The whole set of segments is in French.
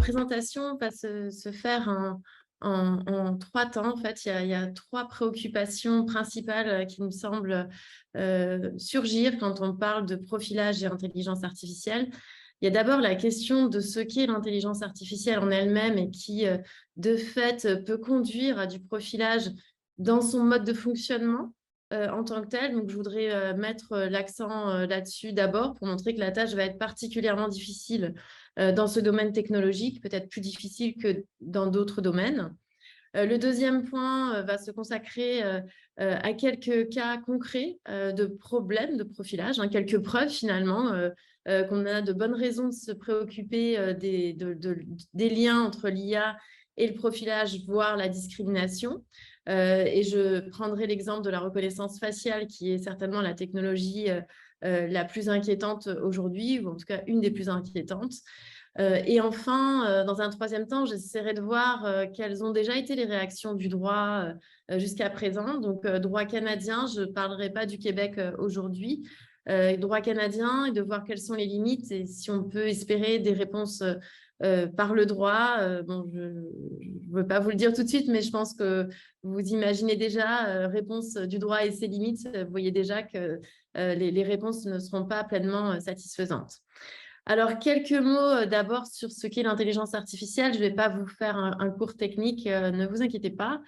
présentation va se faire en 3 temps. En fait, il y a 3 préoccupations principales qui me semblent surgir quand on parle de profilage et intelligence artificielle. Il y a d'abord la question de ce qu'est l'intelligence artificielle en elle-même et qui, de fait, peut conduire à du profilage dans son mode de fonctionnement en tant que tel. Donc, je voudrais mettre l'accent là-dessus d'abord pour montrer que la tâche va être particulièrement difficile dans ce domaine technologique, peut-être plus difficile que dans d'autres domaines. Le deuxième point va se consacrer à quelques cas concrets de problèmes de profilage, hein, quelques preuves finalement qu'on a de bonnes raisons de se préoccuper des liens entre l'IA et le profilage, voire la discrimination. Et je prendrai l'exemple de la reconnaissance faciale, qui est certainement la technologie la plus inquiétante aujourd'hui, ou en tout cas une des plus inquiétantes. Et enfin, dans un troisième temps, j'essaierai de voir quelles ont déjà été les réactions du droit jusqu'à présent. Donc, droit canadien, je ne parlerai pas du Québec aujourd'hui. Droit canadien, et de voir quelles sont les limites et si on peut espérer des réponses par le droit. Bon, je ne veux pas vous le dire tout de suite, mais je pense que vous imaginez déjà réponse du droit et ses limites. Vous voyez déjà que les réponses ne seront pas pleinement satisfaisantes. Alors, quelques mots d'abord sur ce qu'est l'intelligence artificielle. Je ne vais pas vous faire un cours technique, ne vous inquiétez pas.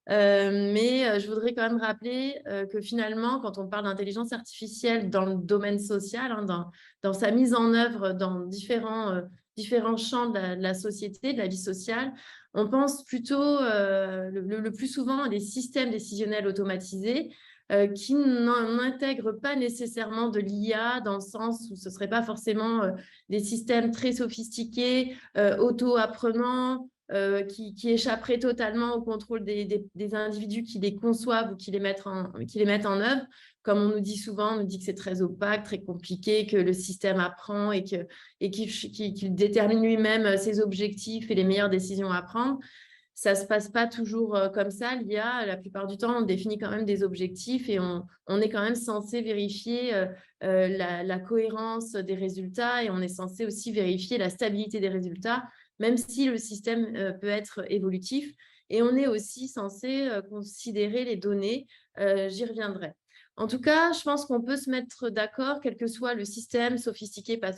Mais je voudrais quand même rappeler que finalement, quand on parle d'intelligence artificielle dans le domaine social, hein, dans sa mise en œuvre dans différents champs de la société, de la vie sociale, on pense plutôt le plus souvent à des systèmes décisionnels automatisés qui n'intègrent pas nécessairement de l'IA dans le sens où ce ne serait pas forcément des systèmes très sophistiqués, auto-apprenants, qui échapperaient totalement au contrôle des individus qui les conçoivent ou qui les mettent en œuvre. Comme on nous dit souvent, on nous dit que c'est très opaque, très compliqué, que le système apprend et qu'il détermine lui-même ses objectifs et les meilleures décisions à prendre. Ça ne se passe pas toujours comme ça. L'IA, la plupart du temps, on définit quand même des objectifs et on est quand même censé vérifier la cohérence des résultats et on est censé aussi vérifier la stabilité des résultats, même si le système peut être évolutif. Et on est aussi censé considérer les données. J'y reviendrai. En tout cas, je pense qu'on peut se mettre d'accord, quel que soit le système, sophistiqué, pas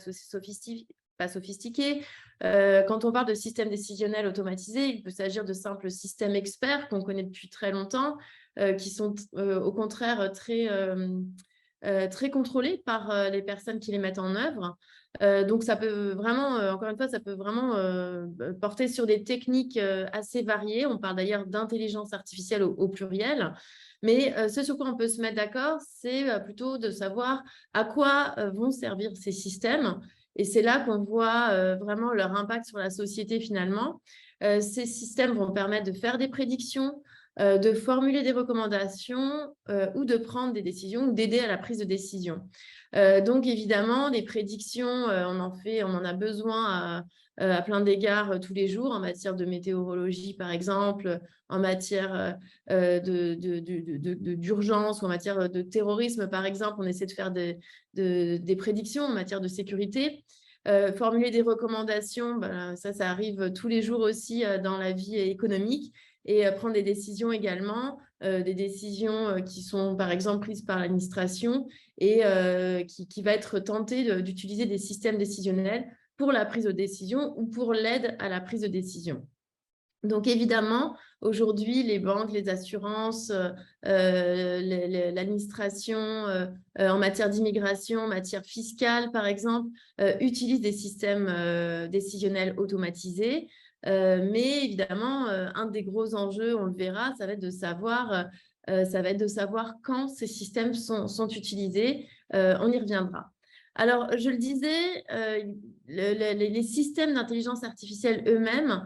sophistiqué. Quand on parle de système décisionnel automatisé, il peut s'agir de simples systèmes experts qu'on connaît depuis très longtemps, qui sont au contraire très contrôlés par les personnes qui les mettent en œuvre. Donc, ça peut vraiment, encore une fois, ça peut vraiment porter sur des techniques assez variées. On parle d'ailleurs d'intelligence artificielle au pluriel. Mais ce sur quoi on peut se mettre d'accord, c'est plutôt de savoir à quoi vont servir ces systèmes. Et c'est là qu'on voit vraiment leur impact sur la société finalement. Ces systèmes vont permettre de faire des prédictions, de formuler des recommandations ou de prendre des décisions ou d'aider à la prise de décision. Donc évidemment, les prédictions, on en a besoin à plein d'égards tous les jours en matière de météorologie par exemple, en matière d'urgence ou en matière de terrorisme par exemple. On essaie de faire des prédictions en matière de sécurité. Formuler des recommandations, ben, ça arrive tous les jours aussi dans la vie économique et prendre des décisions également, des décisions qui sont par exemple prises par l'administration et qui va être tenté d'utiliser des systèmes décisionnels pour la prise de décision ou pour l'aide à la prise de décision. Donc, évidemment, aujourd'hui, les banques, les assurances, l'administration en matière d'immigration, en matière fiscale, par exemple, utilisent des systèmes décisionnels automatisés. Mais évidemment, un des gros enjeux, on le verra, ça va être de savoir quand ces systèmes sont utilisés. On y reviendra. Alors, je le disais, les systèmes d'intelligence artificielle eux-mêmes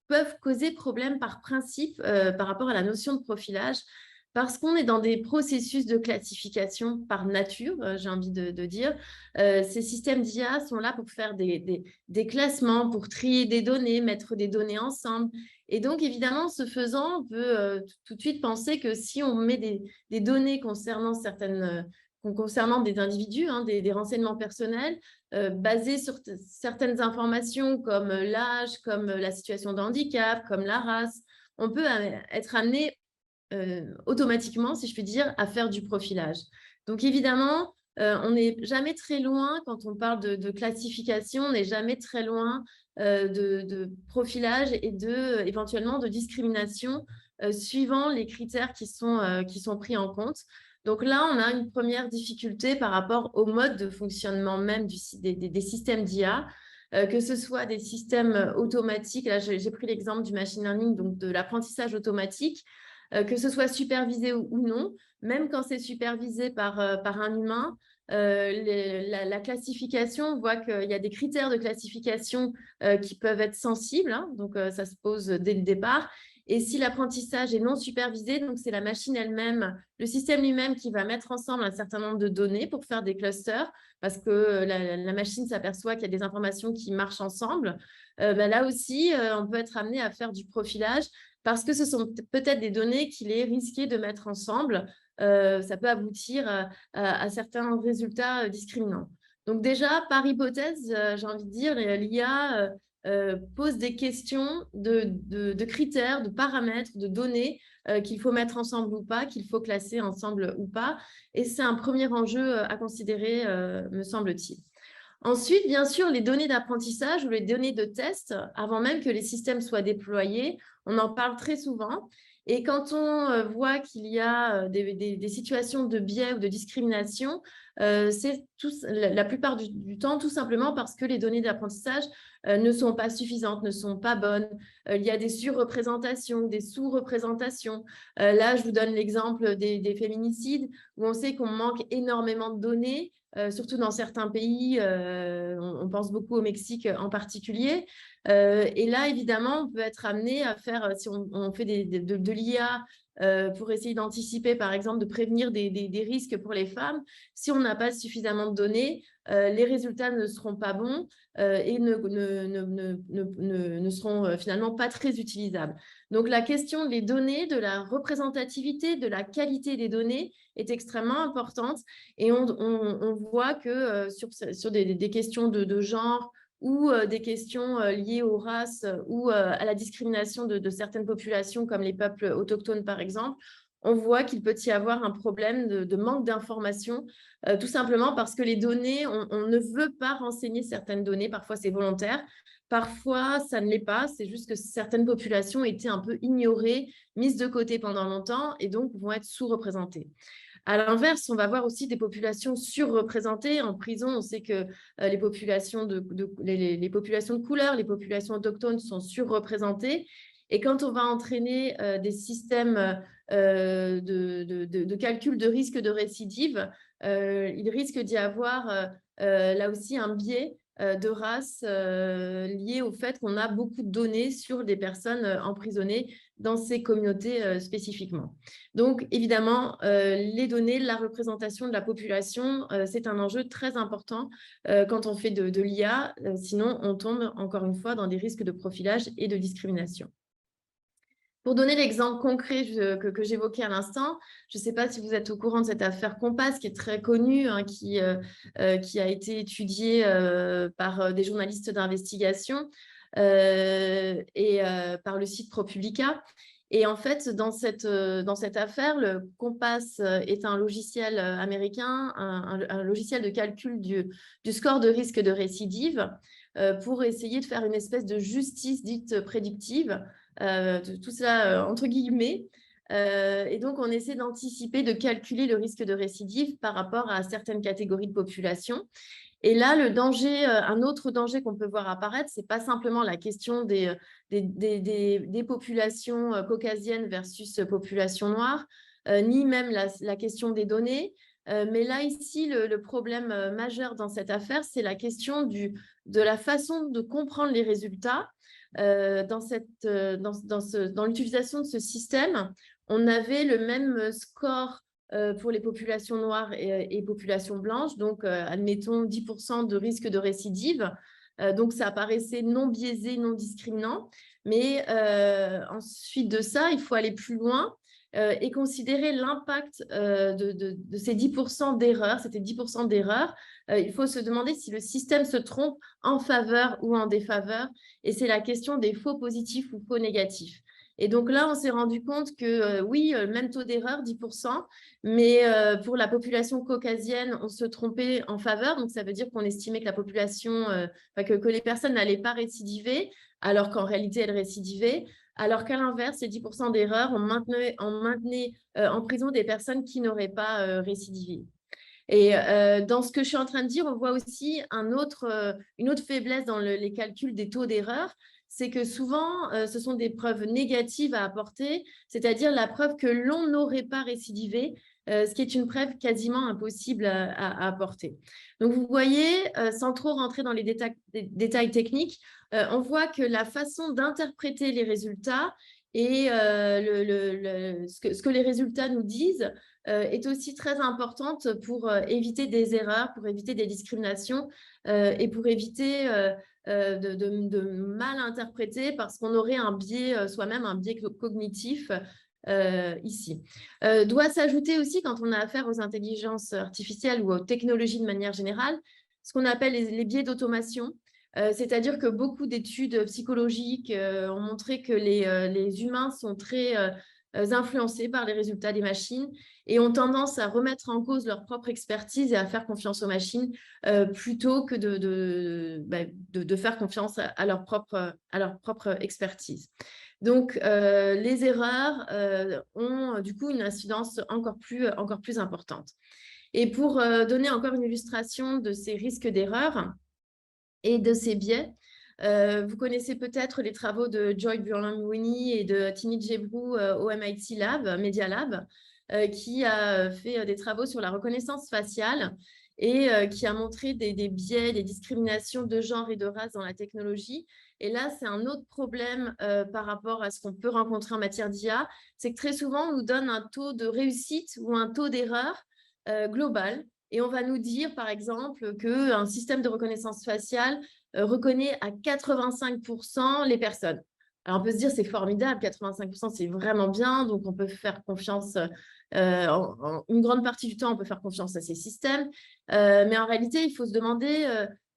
peuvent causer problème par principe par rapport à la notion de profilage parce qu'on est dans des processus de classification par nature, j'ai envie de dire. Ces systèmes d'IA sont là pour faire des classements, pour trier des données, mettre des données ensemble. Et donc, évidemment, ce faisant, on peut tout de suite penser que si on met des données concernant certaines concernant des individus, hein, des renseignements personnels basés sur certaines informations comme l'âge, comme la situation de handicap, comme la race. On peut être amené automatiquement, si je puis dire, à faire du profilage. Donc évidemment, on n'est jamais très loin, quand on parle de classification, on n'est jamais très loin de profilage et éventuellement de discrimination suivant les critères qui sont pris en compte. Donc là, on a une première difficulté par rapport au mode de fonctionnement même des systèmes d'IA, que ce soit des systèmes automatiques. Là, j'ai pris l'exemple du machine learning, donc de l'apprentissage automatique, que ce soit supervisé ou non, même quand c'est supervisé par un humain, la classification, on voit qu'il y a des critères de classification qui peuvent être sensibles, hein, donc ça se pose dès le départ. Et si l'apprentissage est non supervisé, donc c'est la machine elle-même, le système lui-même qui va mettre ensemble un certain nombre de données pour faire des clusters, parce que la machine s'aperçoit qu'il y a des informations qui marchent ensemble. Là aussi, on peut être amené à faire du profilage parce que ce sont peut-être des données qu'il est risqué de mettre ensemble. Ça peut aboutir à certains résultats discriminants. Donc déjà, par hypothèse, j'ai envie de dire, l'IA pose des questions de critères, de paramètres, de données qu'il faut mettre ensemble ou pas, qu'il faut classer ensemble ou pas. Et c'est un premier enjeu à considérer, me semble-t-il. Ensuite, bien sûr, les données d'apprentissage ou les données de test, avant même que les systèmes soient déployés, on en parle très souvent. Et quand on voit qu'il y a des situations de biais ou de discrimination, c'est la plupart du temps tout simplement parce que les données d'apprentissage ne sont pas suffisantes, ne sont pas bonnes. Il y a des surreprésentations, des sous-représentations. Là, je vous donne l'exemple des féminicides, où on sait qu'on manque énormément de données. Surtout dans certains pays, on pense beaucoup au Mexique en particulier. Et là, évidemment, on peut être amené à faire, si on fait de l'IA pour essayer d'anticiper, par exemple, de prévenir des risques pour les femmes, si on n'a pas suffisamment de données, les résultats ne seront pas bons et ne seront finalement pas très utilisables. Donc, la question des données, de la représentativité, de la qualité des données est extrêmement importante. Et on voit que sur des questions de genre ou des questions liées aux races ou à la discrimination de certaines populations comme les peuples autochtones, par exemple, on voit qu'il peut y avoir un problème de manque d'information, tout simplement parce que les données, on ne veut pas renseigner certaines données, parfois c'est volontaire, parfois ça ne l'est pas, c'est juste que certaines populations étaient un peu ignorées, mises de côté pendant longtemps et donc vont être sous-représentées. À l'inverse, on va voir aussi des populations surreprésentées. En prison, on sait que les populations les populations de couleur, les populations autochtones sont surreprésentées. Et quand on va entraîner des systèmes de calcul de risque de récidive, il risque d'y avoir là aussi un biais de race lié au fait qu'on a beaucoup de données sur des personnes emprisonnées dans ces communautés spécifiquement. Donc, évidemment, les données, la représentation de la population, c'est un enjeu très important quand on fait de l'IA. Sinon, on tombe encore une fois dans des risques de profilage et de discrimination. Pour donner l'exemple concret que j'évoquais à l'instant, je ne sais pas si vous êtes au courant de cette affaire Compass qui est très connue, hein, qui a été étudiée par des journalistes d'investigation et par le site ProPublica. Et en fait, dans cette affaire, le Compass est un logiciel américain, un logiciel de calcul du score de risque de récidive pour essayer de faire une espèce de justice dite prédictive, tout ça entre guillemets. Et donc, on essaie d'anticiper, de calculer le risque de récidive par rapport à certaines catégories de population. Et là, le danger, un autre danger qu'on peut voir apparaître, ce n'est pas simplement la question des populations caucasiennes versus populations noires, ni même la question des données. Mais là, ici, le problème majeur dans cette affaire, c'est la question de la façon de comprendre les résultats. Dans l'utilisation de ce système, on avait le même score pour les populations noires et populations blanches, donc admettons 10% de risque de récidive. Donc ça apparaissait non biaisé, non discriminant. Mais ensuite de ça, il faut aller plus loin. et considérer l'impact de ces 10% d'erreurs, c'était 10% d'erreurs, il faut se demander si le système se trompe en faveur ou en défaveur, et c'est la question des faux positifs ou faux négatifs. Et donc là, on s'est rendu compte que oui, même taux d'erreur, 10%, mais pour la population caucasienne, on se trompait en faveur. Donc ça veut dire qu'on estimait que la population, que les personnes n'allaient pas récidiver, alors qu'en réalité, elles récidivaient. Alors qu'à l'inverse, ces 10% d'erreurs, on maintenait en prison des personnes qui n'auraient pas récidivé. Et dans ce que je suis en train de dire, on voit aussi une autre faiblesse dans les calculs des taux d'erreur, c'est que souvent, ce sont des preuves négatives à apporter, c'est-à-dire la preuve que l'on n'aurait pas récidivé, ce qui est une preuve quasiment impossible à apporter. Donc, vous voyez, sans trop rentrer dans les détails techniques, on voit que la façon d'interpréter les résultats et ce que les résultats nous disent est aussi très importante pour éviter des erreurs, pour éviter des discriminations et pour éviter de mal interpréter parce qu'on aurait un biais, soi-même un biais cognitif ici. Doit s'ajouter aussi, quand on a affaire aux intelligences artificielles ou aux technologies de manière générale, ce qu'on appelle les biais d'automation. C'est-à-dire que beaucoup d'études psychologiques ont montré que les humains sont très influencés par les résultats des machines et ont tendance à remettre en cause leur propre expertise et à faire confiance aux machines plutôt que de faire confiance à leur propre expertise. Donc, les erreurs ont du coup une incidence encore plus importante. Et pour donner encore une illustration de ces risques d'erreur et de ces biais, vous connaissez peut-être les travaux de Joy Burlingame et de Timmy Gebru au MIT Media Lab, qui a fait des travaux sur la reconnaissance faciale et qui a montré des biais, des discriminations de genre et de race dans la technologie. Et là, c'est un autre problème par rapport à ce qu'on peut rencontrer en matière d'IA, c'est que très souvent, on nous donne un taux de réussite ou un taux d'erreur global. Et on va nous dire, par exemple, qu'un système de reconnaissance faciale reconnaît à 85% les personnes. Alors, on peut se dire, c'est formidable, 85%, c'est vraiment bien, donc on peut faire confiance, une grande partie du temps, on peut faire confiance à ces systèmes. Mais en réalité, il faut se demander,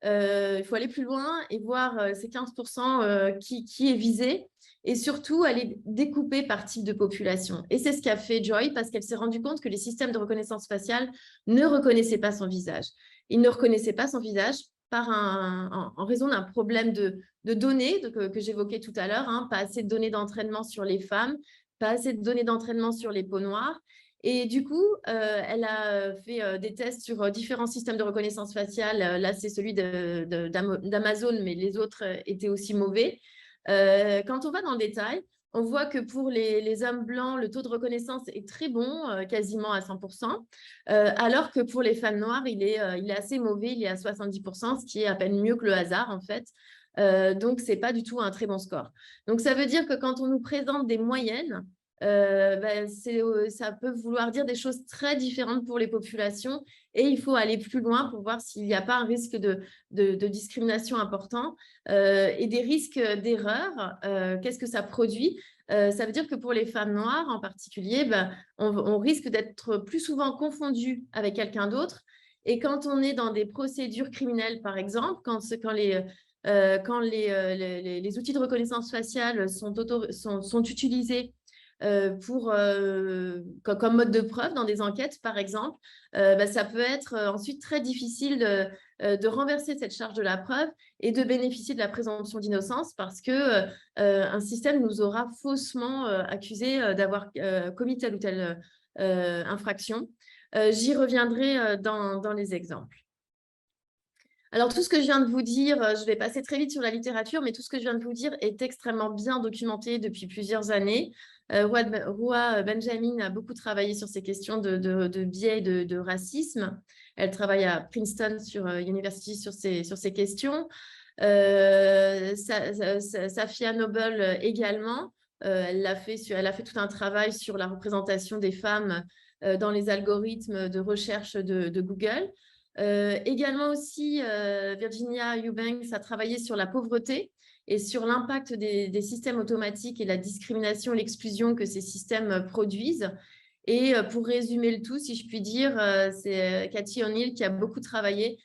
il faut aller plus loin et voir ces 15% qui est visé et surtout aller découper par type de population. Et c'est ce qu'a fait Joy parce qu'elle s'est rendue compte que les systèmes de reconnaissance faciale ne reconnaissaient pas son visage. Ils ne reconnaissaient pas son visage en raison d'un problème de données que j'évoquais tout à l'heure, hein, pas assez de données d'entraînement sur les femmes, pas assez de données d'entraînement sur les peaux noires. Et du coup, elle a fait des tests sur différents systèmes de reconnaissance faciale. Là, c'est celui d'Amazon, mais les autres étaient aussi mauvais. Quand on va dans le détail, on voit que pour les hommes blancs, le taux de reconnaissance est très bon, quasiment à 100%, alors que pour les femmes noires, il est assez mauvais, il est à 70%, ce qui est à peine mieux que le hasard, en fait. Donc, ce n'est pas du tout un très bon score. Donc, ça veut dire que quand on nous présente des moyennes, ça peut vouloir dire des choses très différentes pour les populations et il faut aller plus loin pour voir s'il n'y a pas un risque de discrimination important et des risques d'erreur. Qu'est-ce que ça produit? Ça veut dire que pour les femmes noires en particulier, on risque d'être plus souvent confondu avec quelqu'un d'autre. Et quand on est dans des procédures criminelles, par exemple, quand les outils de reconnaissance faciale sont utilisés comme mode de preuve dans des enquêtes, par exemple, ça peut être ensuite très difficile de renverser cette charge de la preuve et de bénéficier de la présomption d'innocence parce que un système nous aura faussement accusé d'avoir commis telle ou telle infraction. J'y reviendrai dans les exemples. Alors, tout ce que je viens de vous dire, je vais passer très vite sur la littérature, mais tout ce que je viens de vous dire est extrêmement bien documenté depuis plusieurs années. Roua Benjamin a beaucoup travaillé sur ces questions de biais et de racisme. Elle travaille à Princeton University sur ces questions. Safia Noble également. Elle a fait tout un travail sur la représentation des femmes dans les algorithmes de recherche de Google. Également aussi, Virginia Eubanks a travaillé sur la pauvreté et sur l'impact des systèmes automatiques et la discrimination et l'exclusion que ces systèmes produisent. Et pour résumer le tout, si je puis dire, c'est Cathy O'Neil qui a beaucoup travaillé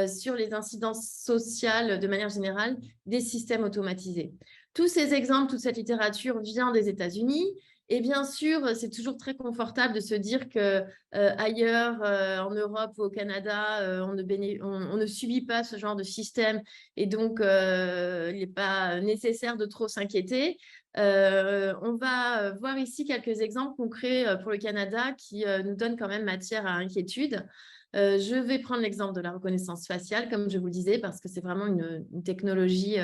sur les incidences sociales de manière générale des systèmes automatisés. Tous ces exemples, toute cette littérature vient des États-Unis. Et bien sûr, c'est toujours très confortable de se dire que ailleurs, en Europe ou au Canada, on ne subit pas ce genre de système et donc il n'est pas nécessaire de trop s'inquiéter. On va voir ici quelques exemples concrets pour le Canada qui nous donnent quand même matière à inquiétude. Je vais prendre l'exemple de la reconnaissance faciale, comme je vous le disais, parce que c'est vraiment une technologie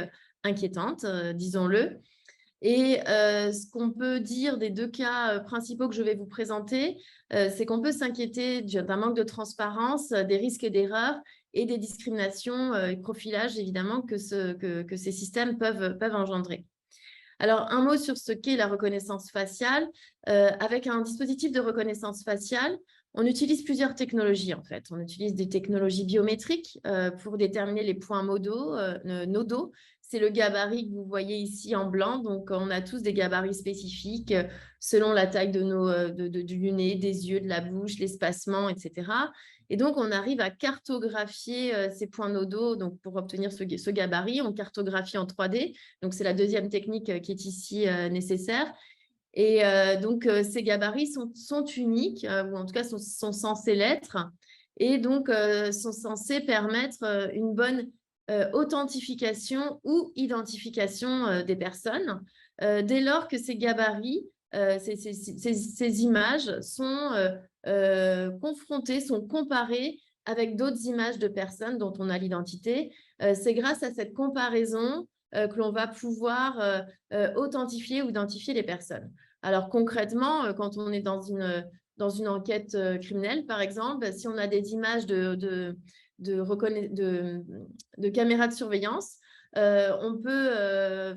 inquiétante, disons-le. Et ce qu'on peut dire des deux cas principaux que je vais vous présenter, c'est qu'on peut s'inquiéter d'un manque de transparence, des risques d'erreur et des discriminations et profilages, évidemment, que ces systèmes peuvent engendrer. Alors, un mot sur ce qu'est la reconnaissance faciale. Avec un dispositif de reconnaissance faciale, on utilise plusieurs technologies, en fait. On utilise des technologies biométriques pour déterminer les points nodaux. C'est le gabarit que vous voyez ici en blanc. Donc, on a tous des gabarits spécifiques selon la taille du nez, des yeux, de la bouche, l'espacement, etc. Et donc, on arrive à cartographier ces points nodaux. Donc, pour obtenir ce gabarit, on cartographie en 3D. Donc, c'est la deuxième technique qui est ici nécessaire. Et donc, ces gabarits sont uniques, ou en tout cas sont censés l'être, et donc sont censés permettre une bonne authentification ou identification des personnes, dès lors que ces gabarits, ces images sont confrontées, sont comparées avec d'autres images de personnes dont on a l'identité. C'est grâce à cette comparaison que l'on va pouvoir authentifier ou identifier les personnes. Alors concrètement, quand on est dans une enquête criminelle, par exemple, si on a des images de caméras de surveillance, on peut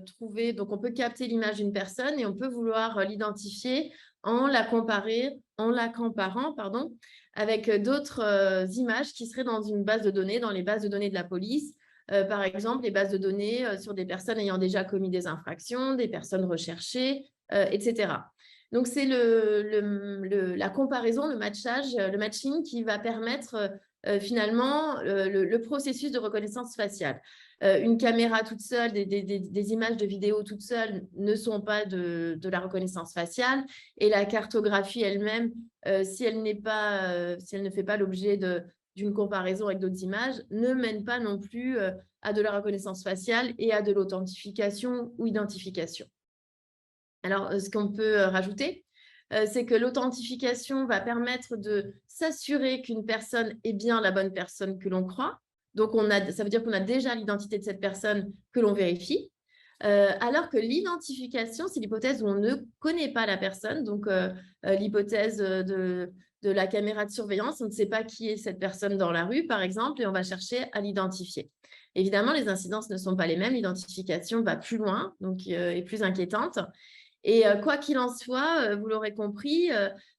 on peut capter l'image d'une personne et on peut vouloir l'identifier en la comparant, pardon, avec d'autres images qui seraient dans une base de données, dans les bases de données de la police. Par exemple, les bases de données sur des personnes ayant déjà commis des infractions, des personnes recherchées, etc. Donc, c'est la comparaison, le matching qui va permettre finalement le processus de reconnaissance faciale. Une caméra toute seule, des images de vidéo toutes seules ne sont pas de la reconnaissance faciale, et la cartographie elle-même, si elle ne fait pas l'objet d'une comparaison avec d'autres images, ne mène pas non plus à de la reconnaissance faciale et à de l'authentification ou identification. Alors, ce qu'on peut rajouter, c'est que l'authentification va permettre de s'assurer qu'une personne est bien la bonne personne que l'on croit. Donc, ça veut dire qu'on a déjà l'identité de cette personne que l'on vérifie. Alors que l'identification, c'est l'hypothèse où on ne connaît pas la personne. Donc, l'hypothèse de la caméra de surveillance, on ne sait pas qui est cette personne dans la rue, par exemple, et on va chercher à l'identifier. Évidemment, les incidences ne sont pas les mêmes. L'identification va plus loin, donc est plus inquiétante. Et quoi qu'il en soit, vous l'aurez compris,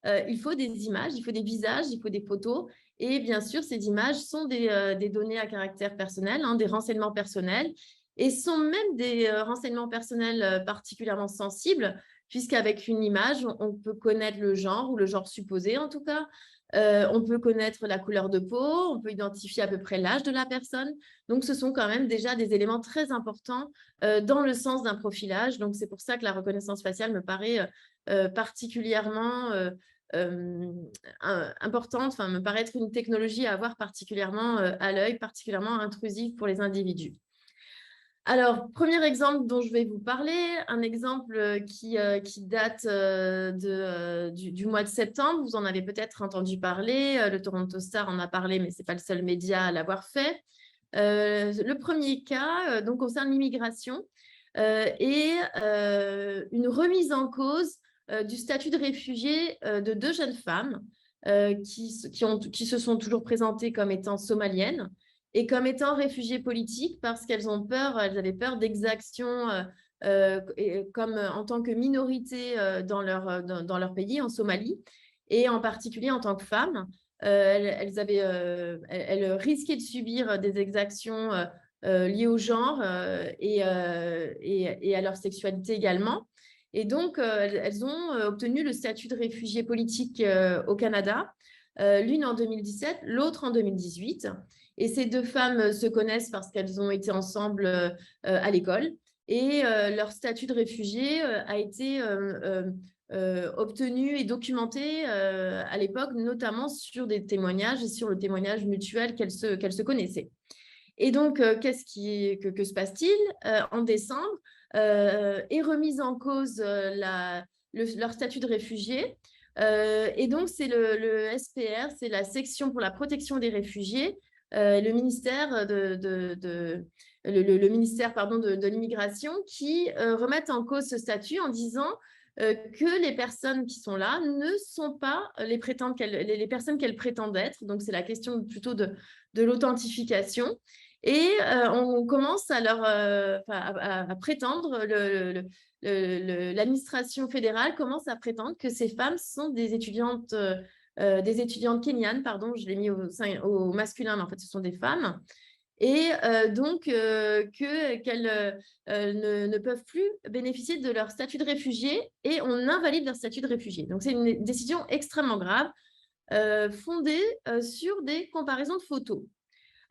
il faut des images, il faut des visages, il faut des photos. Et bien sûr, ces images sont des données à caractère personnel, des renseignements personnels, et sont même des renseignements personnels particulièrement sensibles, puisqu'avec une image, on peut connaître le genre, ou le genre supposé en tout cas. On peut connaître la couleur de peau, on peut identifier à peu près l'âge de la personne. Donc, ce sont quand même déjà des éléments très importants dans le sens d'un profilage. Donc, c'est pour ça que la reconnaissance faciale me paraît particulièrement importante, me paraît être une technologie à avoir particulièrement à l'œil, particulièrement intrusive pour les individus. Alors, premier exemple dont je vais vous parler, un exemple qui date du mois de septembre. Vous en avez peut-être entendu parler. Le Toronto Star en a parlé, mais ce n'est pas le seul média à l'avoir fait. Le premier cas donc, concerne l'immigration et une remise en cause du statut de réfugié de deux jeunes femmes qui se sont toujours présentées comme étant somaliennes et comme étant réfugiées politiques parce qu'elles avaient peur d'exactions comme en tant que minorité dans leur pays, en Somalie, et en particulier en tant que femmes. Elles risquaient de subir des exactions liées au genre et à leur sexualité également. Et donc, elles ont obtenu le statut de réfugié politique au Canada, l'une en 2017, l'autre en 2018. Et ces deux femmes se connaissent parce qu'elles ont été ensemble à l'école. Et leur statut de réfugié a été obtenu et documenté à l'époque, notamment sur des témoignages et sur le témoignage mutuel qu'elles se connaissaient. Et donc, que se passe-t-il en décembre, est remise en cause leur statut de réfugié. Et donc, c'est le SPR, c'est la section pour la protection des réfugiés, le ministère le ministère de l'immigration qui remettent en cause ce statut en disant que les personnes qui sont là ne sont pas les personnes qu'elles prétendent être. Donc, c'est la question plutôt de l'authentification. Et on commence à prétendre, l'administration fédérale commence à prétendre que ces femmes sont des étudiantes kenyanes, pardon, je l'ai mis au masculin, mais en fait, ce sont des femmes. Et donc, qu'elles ne peuvent plus bénéficier de leur statut de réfugié et on invalide leur statut de réfugié. Donc, c'est une décision extrêmement grave fondée sur des comparaisons de photos.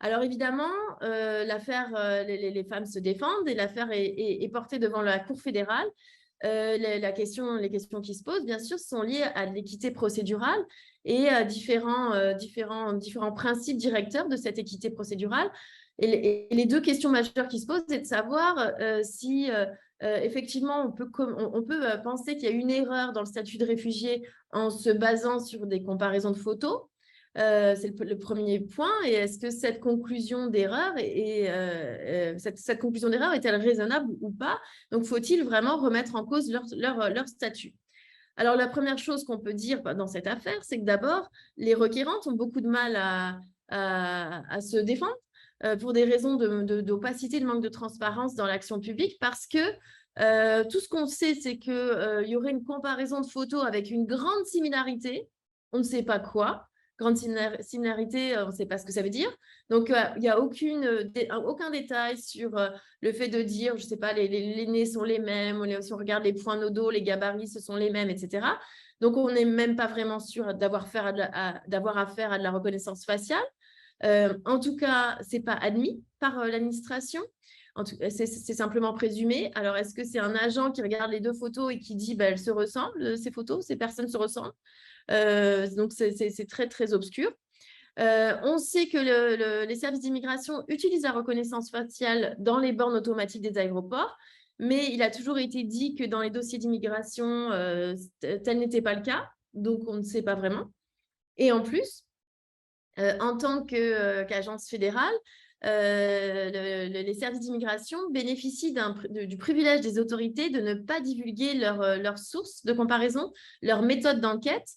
Alors évidemment, l'affaire, les femmes se défendent et l'affaire est portée devant la Cour fédérale. Les questions qui se posent, bien sûr, sont liées à l'équité procédurale et à différents principes directeurs de cette équité procédurale. Et les deux questions majeures qui se posent, c'est de savoir si effectivement on peut penser qu'il y a une erreur dans le statut de réfugié en se basant sur des comparaisons de photos. C'est le premier point. Et est-ce que cette conclusion d'erreur cette conclusion d'erreur est-elle raisonnable ou pas? Donc, faut-il vraiment remettre en cause leur statut? Alors, la première chose qu'on peut dire dans cette affaire, c'est que d'abord, les requérantes ont beaucoup de mal à se défendre pour des raisons d'opacité, de manque de transparence dans l'action publique, parce que tout ce qu'on sait, c'est qu'il y aurait une comparaison de photos avec une grande similarité, on ne sait pas quoi. Grande similarité, on ne sait pas ce que ça veut dire. Donc, il n'y a aucun détail sur le fait de dire, je ne sais pas, les nez sont les mêmes, si on regarde les points nodaux, les gabarits, ce sont les mêmes, etc. Donc, on n'est même pas vraiment sûr d'avoir affaire à de la reconnaissance faciale. En tout cas, ce n'est pas admis par l'administration. C'est simplement présumé. Alors, est-ce que c'est un agent qui regarde les deux photos et qui dit elles se ressemblent, ces photos, ces personnes se ressemblent? Donc, c'est très, très obscur. On sait que les services d'immigration utilisent la reconnaissance faciale dans les bornes automatiques des aéroports, mais il a toujours été dit que dans les dossiers d'immigration, tel n'était pas le cas, donc on ne sait pas vraiment. Et en plus, en tant qu'agence fédérale, les services d'immigration bénéficient du privilège des autorités de ne pas divulguer leurs sources de comparaison, leurs méthodes d'enquête,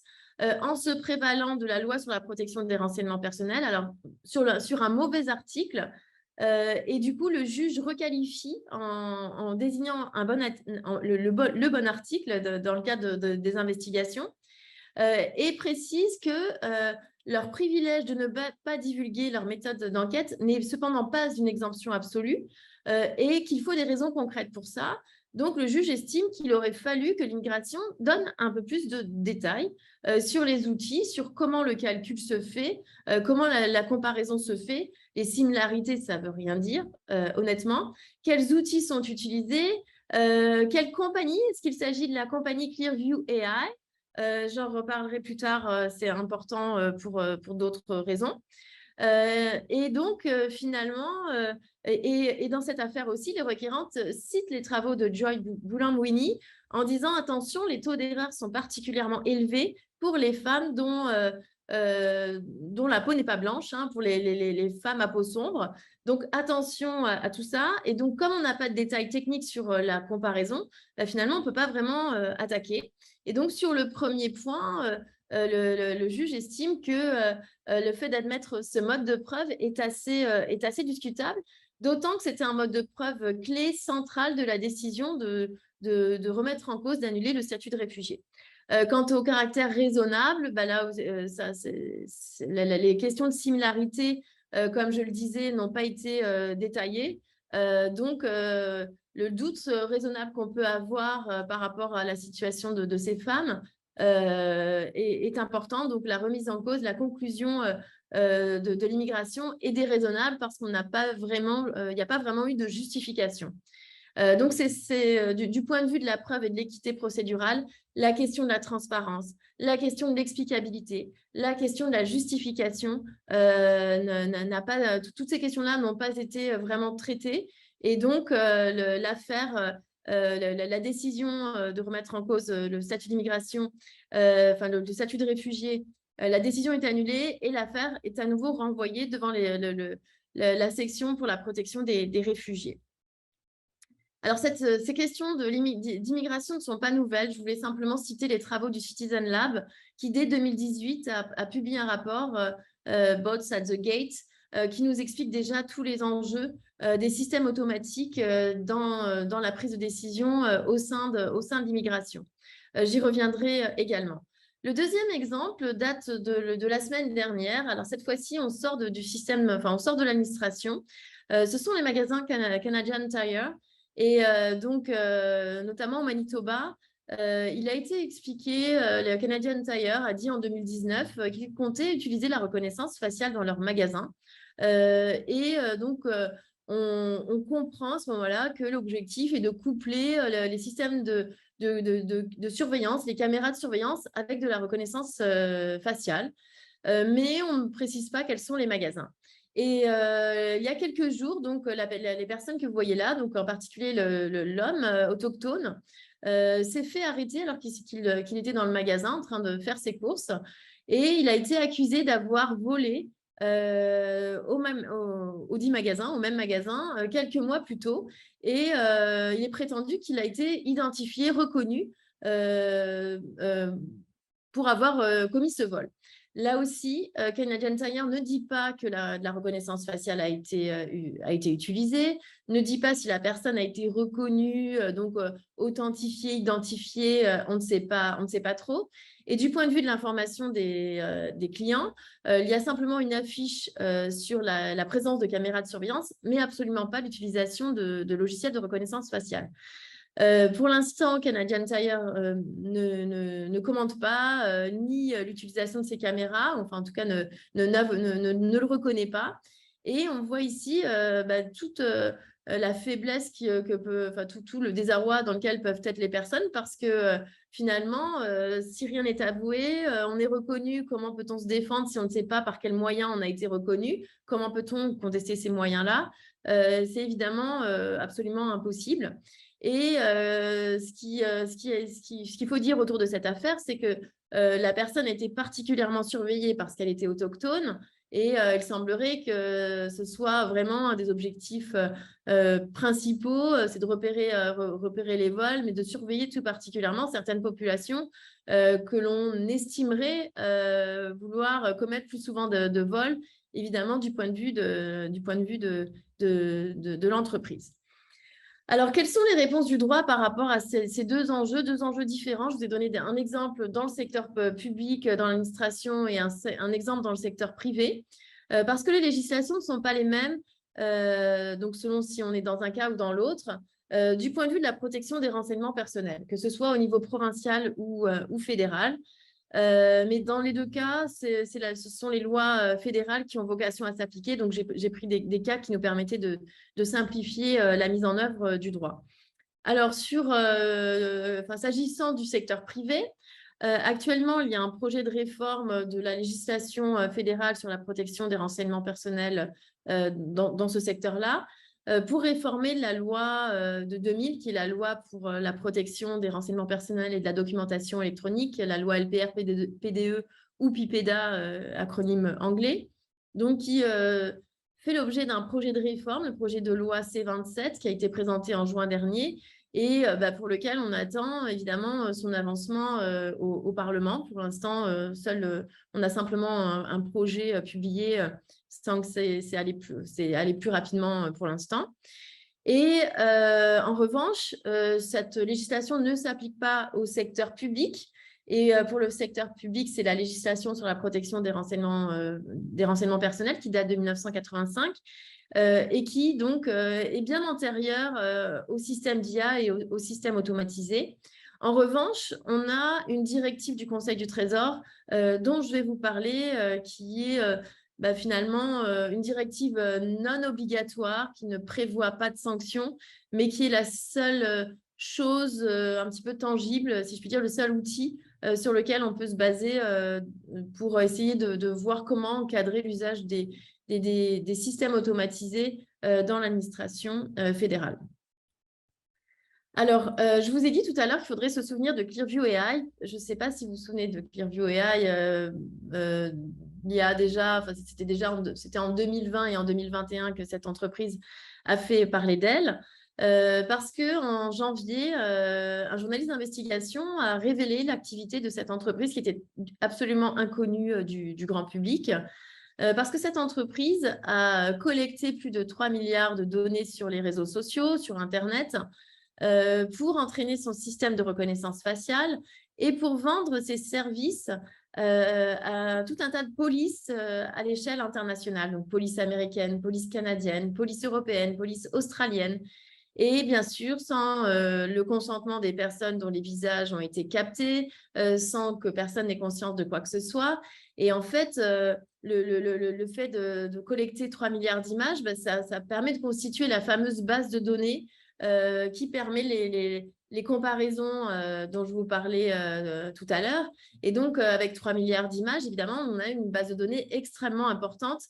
en se prévalant de la loi sur la protection des renseignements personnels, alors sur un mauvais article, et du coup, le juge requalifie en désignant le bon article dans le cadre des investigations, et précise que leur privilège de ne pas divulguer leur méthode d'enquête n'est cependant pas une exemption absolue et qu'il faut des raisons concrètes pour ça. Donc, le juge estime qu'il aurait fallu que l'immigration donne un peu plus de détails sur les outils, sur comment le calcul se fait, comment la comparaison se fait. Les similarités, ça ne veut rien dire, honnêtement. Quels outils sont utilisés? Quelle compagnie? Est-ce qu'il s'agit de la compagnie Clearview AI? J'en reparlerai plus tard, c'est important pour d'autres raisons. Et donc, finalement, et dans cette affaire aussi, les requérantes citent les travaux de Joy Bulamwini en disant « Attention, les taux d'erreur sont particulièrement élevés pour les femmes dont la peau n'est pas blanche, hein, pour les femmes à peau sombre. Donc, attention à tout ça. Et donc, comme on n'a pas de détails techniques sur la comparaison, finalement, on ne peut pas vraiment attaquer. Et donc, sur le premier point, le juge estime que le fait d'admettre ce mode de preuve est assez discutable, d'autant que c'était un mode de preuve clé central de la décision de remettre en cause, d'annuler le statut de réfugié. Quant au caractère raisonnable, là, les questions de similarité comme je le disais, n'ont pas été détaillées. Donc, le doute raisonnable qu'on peut avoir par rapport à la situation de ces femmes est important. Donc, la remise en cause, la conclusion de l'immigration est déraisonnable parce qu'il n'y a pas vraiment eu de justification. Donc, c'est du point de vue de la preuve et de l'équité procédurale, la question de la transparence, la question de l'explicabilité, la question de la justification, toutes ces questions-là n'ont pas été vraiment traitées. Et donc, l'affaire, la décision de remettre en cause le statut d'immigration, enfin le statut de réfugié, la décision est annulée et l'affaire est à nouveau renvoyée devant la section pour la protection des réfugiés. Alors, ces questions d'immigration ne sont pas nouvelles. Je voulais simplement citer les travaux du Citizen Lab qui, dès 2018, a publié un rapport, Bots at the Gate, qui nous explique déjà tous les enjeux des systèmes automatiques dans la prise de décision au sein de l'immigration. J'y reviendrai également. Le deuxième exemple date de la semaine dernière. Alors, cette fois-ci, on sort du système, enfin, on sort de l'administration. Ce sont les magasins Canadian Tire. Et donc, notamment au Manitoba, il a été expliqué, le Canadian Tire a dit en 2019 qu'il comptait utiliser la reconnaissance faciale dans leurs magasins. Donc, on comprend à ce moment-là que l'objectif est de coupler les systèmes de surveillance, les caméras de surveillance avec de la reconnaissance faciale. Mais on ne précise pas quels sont les magasins. Et il y a quelques jours, donc, les personnes que vous voyez là, donc en particulier l'homme autochtone, s'est fait arrêter alors qu'il était dans le magasin en train de faire ses courses. Et il a été accusé d'avoir volé au dit magasin, au même magasin, quelques mois plus tôt. Et il est prétendu qu'il a été identifié, reconnu pour avoir commis ce vol. Là aussi, Canadian Tire ne dit pas que la reconnaissance faciale a été utilisée, ne dit pas si la personne a été reconnue, donc authentifiée, identifiée, on ne sait pas trop. Et du point de vue de l'information des clients, il y a simplement une affiche sur la présence de caméras de surveillance, mais absolument pas l'utilisation de logiciels de reconnaissance faciale. Pour l'instant, Canadian Tire ne commente pas ni l'utilisation de ces caméras, enfin en tout cas ne le reconnaît pas. Et on voit ici toute la faiblesse tout le désarroi dans lequel peuvent être les personnes parce que finalement, si rien n'est avoué, on est reconnu, comment peut-on se défendre si on ne sait pas par quels moyens on a été reconnu? Comment peut-on contester ces moyens-là? C'est évidemment absolument impossible. Et ce qu'il faut dire autour de cette affaire, c'est que la personne était particulièrement surveillée parce qu'elle était autochtone et il semblerait que ce soit vraiment un des objectifs principaux, c'est de repérer les vols, mais de surveiller tout particulièrement certaines populations que l'on estimerait vouloir commettre plus souvent de vols, évidemment du point de vue de l'entreprise. Alors, quelles sont les réponses du droit par rapport à ces deux enjeux différents? Je vous ai donné un exemple dans le secteur public, dans l'administration, et un exemple dans le secteur privé, parce que les législations ne sont pas les mêmes, donc selon si on est dans un cas ou dans l'autre, du point de vue de la protection des renseignements personnels, que ce soit au niveau provincial ou fédéral. Mais dans les deux cas, ce sont les lois fédérales qui ont vocation à s'appliquer. Donc, j'ai pris des cas qui nous permettaient de simplifier la mise en œuvre du droit. Alors, s'agissant du secteur privé, actuellement, il y a un projet de réforme de la législation fédérale sur la protection des renseignements personnels dans ce secteur-là. Pour réformer la loi de 2000, qui est la loi pour la protection des renseignements personnels et de la documentation électronique, la loi LPR-PDE ou PIPEDA, acronyme anglais, donc qui fait l'objet d'un projet de réforme, le projet de loi C27, qui a été présenté en juin dernier, et pour lequel on attend évidemment son avancement au Parlement. Pour l'instant, on a simplement un projet publié sans que c'est allé plus rapidement pour l'instant. Et en revanche, cette législation ne s'applique pas au secteur public, Et pour le secteur public, c'est la législation sur la protection des renseignements personnels qui date de 1985 et qui donc est bien antérieure au système d'IA et au système automatisé. En revanche, on a une directive du Conseil du Trésor dont je vais vous parler, qui est finalement une directive non obligatoire qui ne prévoit pas de sanctions, mais qui est la seule chose un petit peu tangible, si je puis dire, le seul outil sur lequel on peut se baser pour essayer de voir comment encadrer l'usage des systèmes automatisés dans l'administration fédérale. Alors, je vous ai dit tout à l'heure qu'il faudrait se souvenir de Clearview AI. Je ne sais pas si vous vous souvenez de Clearview AI. Il y a déjà, c'était en 2020 et en 2021 que cette entreprise a fait parler d'elle. Parce qu'en janvier, un journaliste d'investigation a révélé l'activité de cette entreprise qui était absolument inconnue du grand public. Parce que cette entreprise a collecté plus de 3 milliards de données sur les réseaux sociaux, sur Internet, pour entraîner son système de reconnaissance faciale et pour vendre ses services à tout un tas de polices à l'échelle internationale. Donc, police américaine, police canadienne, police européenne, police australienne. Et bien sûr, sans le consentement des personnes dont les visages ont été captés, sans que personne n'ait conscience de quoi que ce soit. Et en fait, le fait de collecter 3 milliards d'images, ça permet de constituer la fameuse base de données qui permet les comparaisons dont je vous parlais tout à l'heure. Et donc, avec 3 milliards d'images, évidemment, on a une base de données extrêmement importante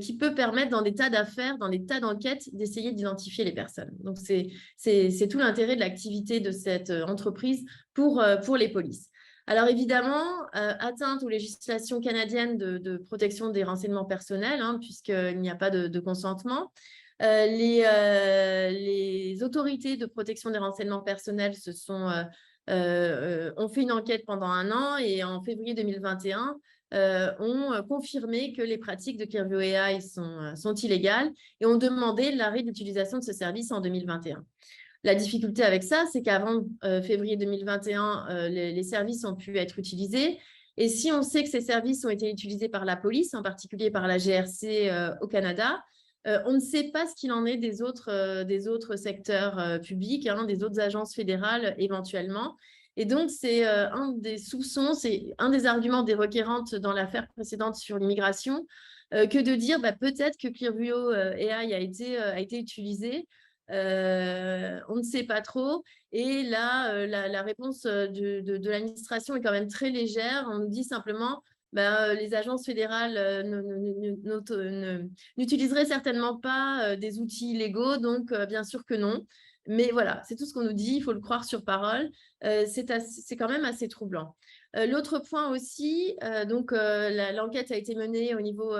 qui peut permettre dans des tas d'affaires, dans des tas d'enquêtes, d'essayer d'identifier les personnes. Donc, c'est tout l'intérêt de l'activité de cette entreprise pour les polices. Alors évidemment, atteinte aux législations canadiennes de protection des renseignements personnels, puisqu'il n'y a pas de consentement. Les autorités de protection des renseignements personnels ont fait une enquête pendant 1 an et en février 2021 ont confirmé que les pratiques de Clearview AI sont illégales et ont demandé l'arrêt de l'utilisation de ce service en 2021. La difficulté avec ça, c'est qu'avant février 2021, les services ont pu être utilisés. Et si on sait que ces services ont été utilisés par la police, en particulier par la GRC au Canada, on ne sait pas ce qu'il en est des autres secteurs publics, des autres agences fédérales éventuellement. Et donc, c'est un des soupçons, c'est un des arguments des requérantes dans l'affaire précédente sur l'immigration, que de dire peut-être que Clearview AI a été utilisé. On ne sait pas trop. Et là, la réponse de l'administration est quand même très légère. On nous dit simplement les agences fédérales n'utiliseraient certainement pas des outils illégaux, donc bien sûr que non. Mais voilà, c'est tout ce qu'on nous dit, il faut le croire sur parole. C'est quand même assez troublant. L'autre point aussi, l'enquête a été menée au niveau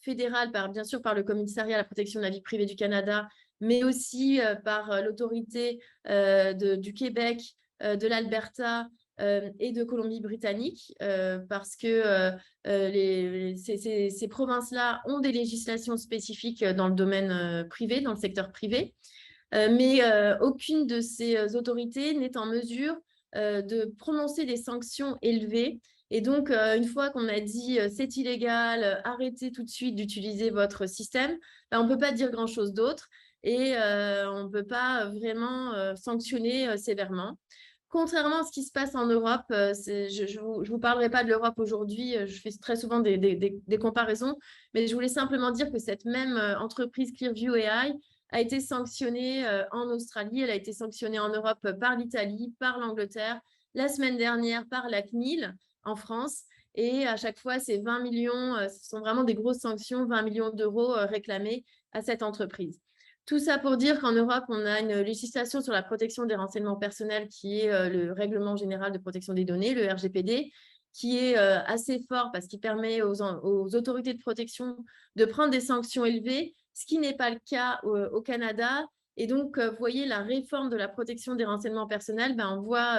fédéral, bien sûr par le Commissariat à la protection de la vie privée du Canada, mais aussi par l'autorité du Québec, de l'Alberta et de Colombie-Britannique, parce que ces provinces-là ont des législations spécifiques dans le domaine privé, dans le secteur privé, mais aucune de ces autorités n'est en mesure de prononcer des sanctions élevées. Et donc, une fois qu'on a dit c'est illégal, arrêtez tout de suite d'utiliser votre système, on ne peut pas dire grand-chose d'autre et on ne peut pas vraiment sanctionner sévèrement. Contrairement à ce qui se passe en Europe, je ne vous parlerai pas de l'Europe aujourd'hui, je fais très souvent des comparaisons, mais je voulais simplement dire que cette même entreprise Clearview AI a été sanctionnée en Australie, elle a été sanctionnée en Europe par l'Italie, par l'Angleterre, la semaine dernière par la CNIL en France. Et à chaque fois, ces 20 millions, ce sont vraiment des grosses sanctions, 20 millions d'euros réclamés à cette entreprise. Tout ça pour dire qu'en Europe, on a une législation sur la protection des renseignements personnels qui est le Règlement général de protection des données, le RGPD, qui est assez fort parce qu'il permet aux autorités de protection de prendre des sanctions élevées, ce qui n'est pas le cas au Canada. Et donc, vous voyez, la réforme de la protection des renseignements personnels, on voit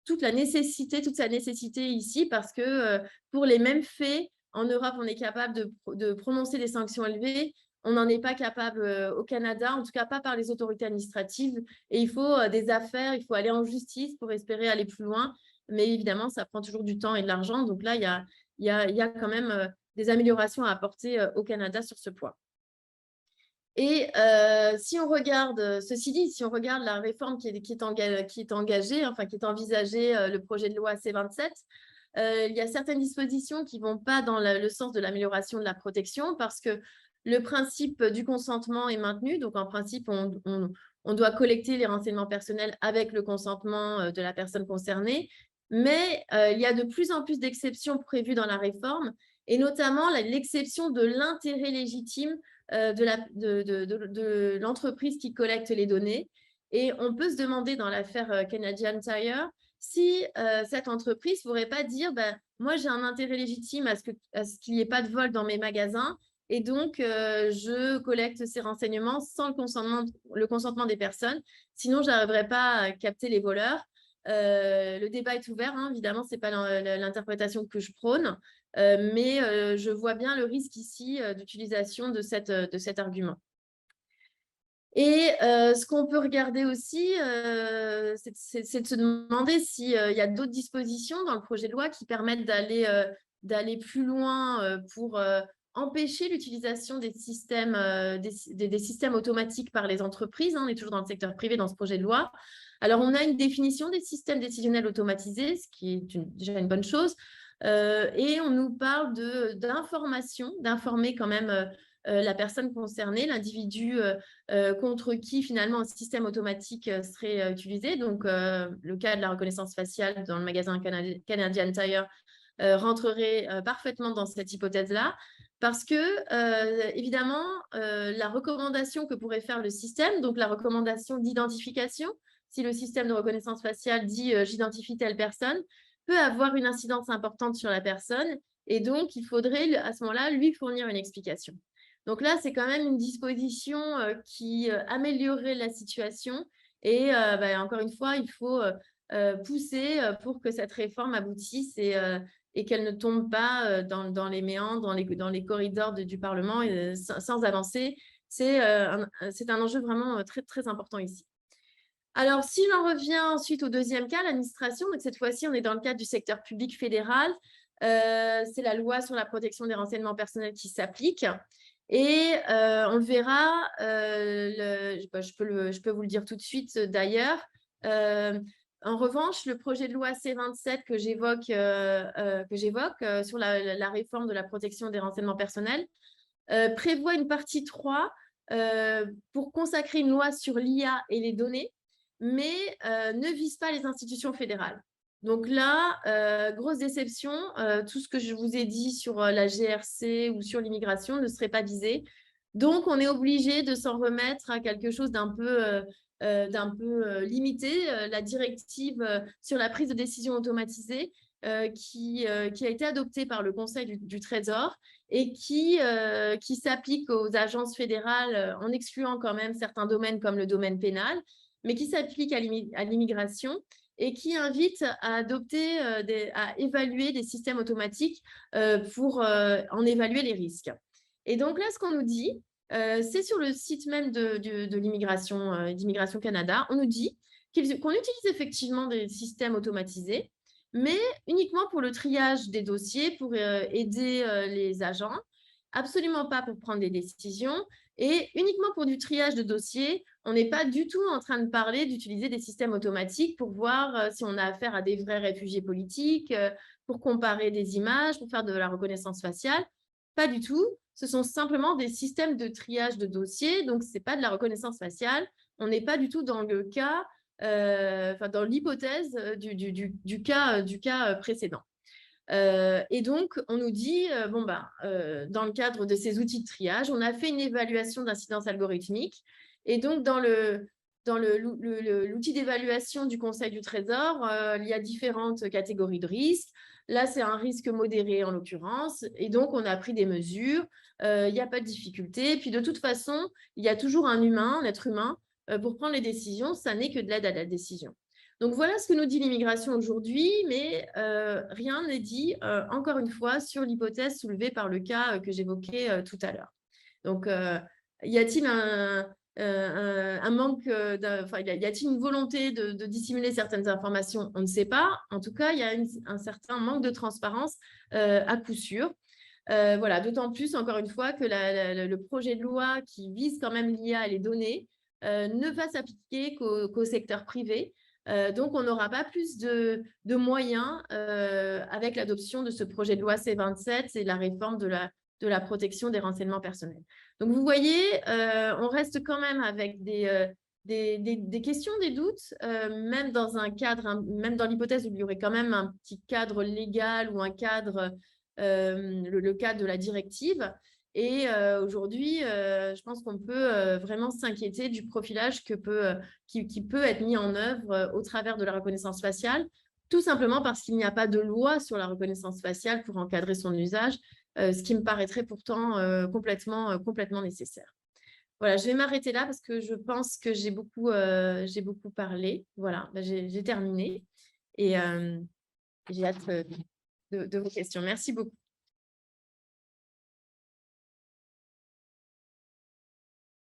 toute sa nécessité ici parce que pour les mêmes faits, en Europe, on est capable de prononcer des sanctions élevées. On n'en est pas capable au Canada, en tout cas pas par les autorités administratives. Et il faut des affaires, il faut aller en justice pour espérer aller plus loin. mais évidemment, ça prend toujours du temps et de l'argent. Donc là, il y a quand même des améliorations à apporter au Canada sur ce point. Et si on regarde, ceci dit, si on regarde la réforme qui est engagée, enfin qui est envisagée, le projet de loi C-27, il y a certaines dispositions qui ne vont pas dans le sens de l'amélioration de la protection parce que le principe du consentement est maintenu. Donc, en principe, on doit collecter les renseignements personnels avec le consentement de la personne concernée. Mais il y a de plus en plus d'exceptions prévues dans la réforme, et notamment l'exception de l'intérêt légitime de l'entreprise qui collecte les données. Et on peut se demander dans l'affaire Canadian Tire si cette entreprise ne pourrait pas dire moi, j'ai un intérêt légitime à ce qu'il n'y ait pas de vol dans mes magasins, et donc je collecte ces renseignements sans le consentement des personnes. Sinon, je n'arriverai pas à capter les voleurs. Le débat est ouvert, hein, évidemment, ce n'est pas l'interprétation que je prône, mais je vois bien le risque ici d'utilisation de cet argument. Et ce qu'on peut regarder aussi, c'est de se demander s'il y a d'autres dispositions dans le projet de loi qui permettent d'aller plus loin pour empêcher l'utilisation des systèmes, des systèmes automatiques par les entreprises. On est toujours dans le secteur privé dans ce projet de loi. Alors, on a une définition des systèmes décisionnels automatisés, ce qui est déjà une bonne chose. Et on nous parle d'information, d'informer quand même la personne concernée, l'individu contre qui finalement un système automatique serait utilisé. Donc, le cas de la reconnaissance faciale dans le magasin Canadian Tire rentrerait parfaitement dans cette hypothèse-là, parce que, évidemment, la recommandation que pourrait faire le système, donc la recommandation d'identification, si le système de reconnaissance faciale dit j'identifie telle personne, peut avoir une incidence importante sur la personne, et donc il faudrait à ce moment-là lui fournir une explication. Donc là, c'est quand même une disposition qui améliorerait la situation, et encore une fois, il faut pousser pour que cette réforme aboutisse et qu'elle ne tombe pas dans les méandres, dans les corridors du Parlement sans avancer. C'est un enjeu vraiment très, très important ici. Alors, si l'on revient ensuite au deuxième cas, l'administration, donc cette fois-ci, on est dans le cadre du secteur public fédéral. C'est la loi sur la protection des renseignements personnels qui s'applique. Et on le verra, je peux vous le dire tout de suite d'ailleurs. En revanche, le projet de loi C-27 que j'évoque sur la réforme de la protection des renseignements personnels prévoit une partie 3 pour consacrer une loi sur l'IA et les données, mais ne vise pas les institutions fédérales. Donc là, grosse déception, tout ce que je vous ai dit sur la GRC ou sur l'immigration ne serait pas visé. Donc, on est obligé de s'en remettre à quelque chose d'un peu limité, la directive sur la prise de décision automatisée qui a été adoptée par le Conseil du Trésor et qui s'applique aux agences fédérales en excluant quand même certains domaines comme le domaine pénal, mais qui s'applique à l'immigration et qui invite à adopter, à évaluer des systèmes automatiques pour en évaluer les risques. Et donc là, ce qu'on nous dit, c'est sur le site même de l'immigration, d'Immigration Canada, on nous dit qu'on utilise effectivement des systèmes automatisés, mais uniquement pour le triage des dossiers, pour aider les agents, absolument pas pour prendre des décisions, et uniquement pour du triage de dossiers. On n'est pas du tout en train de parler d'utiliser des systèmes automatiques pour voir si on a affaire à des vrais réfugiés politiques, pour comparer des images, pour faire de la reconnaissance faciale. Pas du tout. Ce sont simplement des systèmes de triage de dossiers, donc ce n'est pas de la reconnaissance faciale. On n'est pas du tout dans le cas, dans l'hypothèse du cas précédent. Et donc, on nous dit, dans le cadre de ces outils de triage, on a fait une évaluation d'incidence algorithmique. Et donc, dans l'outil d'évaluation du Conseil du Trésor, il y a différentes catégories de risques. Là, c'est un risque modéré en l'occurrence. Et donc, on a pris des mesures. Il n'y a pas de difficulté. Puis, de toute façon, il y a toujours un humain, un être humain, pour prendre les décisions. Ça n'est que de l'aide à la décision. Donc, voilà ce que nous dit l'immigration aujourd'hui, mais rien n'est dit, encore une fois, sur l'hypothèse soulevée par le cas que j'évoquais tout à l'heure. Donc, y a-t-il un manque, enfin, y a-t-il une volonté de dissimuler certaines informations? On ne sait pas. En tout cas, il y a un certain manque de transparence à coup sûr. Voilà, d'autant plus, encore une fois, que le projet de loi qui vise quand même l'IA et les données ne va s'appliquer qu'au secteur privé. Donc, on n'aura pas plus de moyens avec l'adoption de ce projet de loi C27 et la réforme de la protection des renseignements personnels. Donc, vous voyez, on reste quand même avec des questions, des doutes, même dans un cadre, même dans l'hypothèse où il y aurait quand même un petit cadre légal ou un cadre, le cadre de la directive. Et aujourd'hui, je pense qu'on peut vraiment s'inquiéter du profilage qui peut être mis en œuvre au travers de la reconnaissance faciale, tout simplement parce qu'il n'y a pas de loi sur la reconnaissance faciale pour encadrer son usage, ce qui me paraîtrait pourtant complètement nécessaire. Voilà, je vais m'arrêter là parce que je pense que j'ai beaucoup parlé. Voilà, j'ai terminé et j'ai hâte de vos questions. Merci beaucoup.